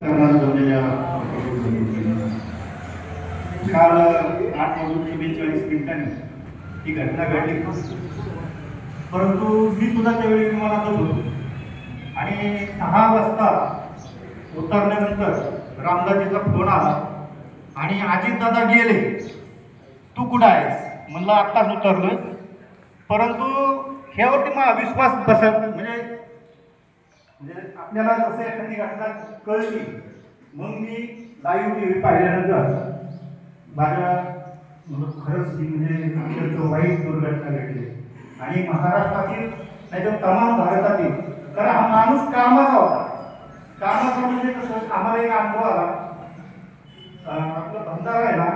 काल 8:42 ही घटना घडली, परंतु मी सुद्धा त्यावेळी विमानातच होतो आणि 6 वाजता उतरल्यानंतर रामदाजीचा फोन आला आणि अजितदादा गेले, तू कुठं आहेस? म्हणलं आत्ताच उतरलोय. परंतु ह्यावरती मला विश्वास बसत म्हणजे आपल्याला जसं एखादी घटना कळली, मग मी लाईव्ह टीव्ही पाहिल्यानंतर माझ्या खरंच म्हणजे वाईट दुर्घटना घडली आणि महाराष्ट्रातील नाही तर तमाम भारतातील, कारण हा माणूस कामाचा होता. कामाचा म्हणजे कसं, आम्हाला एक अनुभव आला. आपलं भंडारा आहे ना,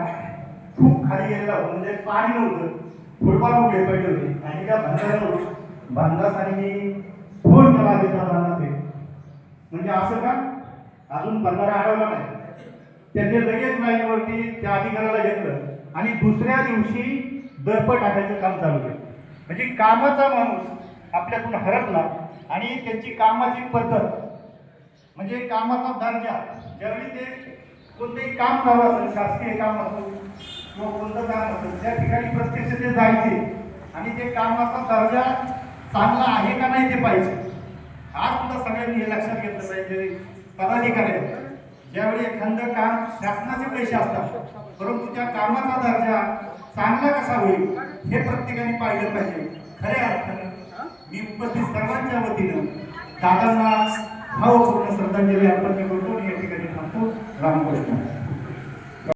खूप खाली गेलेला होता, म्हणजे पाणी नव्हतं, फुटबॉल उभे पडले होते आणि त्या भंडाऱ्यावर बांधासाने मी फोन केला दादांना, ते म्हणजे असं का अजून बंधारा अडवला नाही. त्यांनी लगेच लाईनवरती त्या अधिकाऱ्याला घेतलं आणि दुसऱ्या दिवशी दर्प टाकायचं काम चालू केलं. म्हणजे कामाचा माणूस आपल्यातून हरपला आणि त्यांची कामाची पद्धत म्हणजे कामाचा दर्जा, ज्यावेळी ते कोणतेही काम चालू असेल, शासकीय काम असो किंवा कोणतं काम असेल, त्या ठिकाणी प्रत्यक्ष ते जायचे आणि ते कामाचा दर्जा चांगला आहे का नाही ते पाहिजे. आज सुद्धा सगळ्यांनी हे लक्षात घेतलं पाहिजे. पदाधिकारी ज्यावेळी एखादं काम शासनाचे पैसे असतात, परंतु त्या कामाचा दर्जा चांगला कसा होईल हे प्रत्येकाने पाहिलं पाहिजे. खऱ्या अर्थानं मी उपस्थित सर्वांच्या वतीनं दादांना भावपूर्ण श्रद्धांजली अर्पण करतो. या ठिकाणी थांबतो. रामकृष्ण.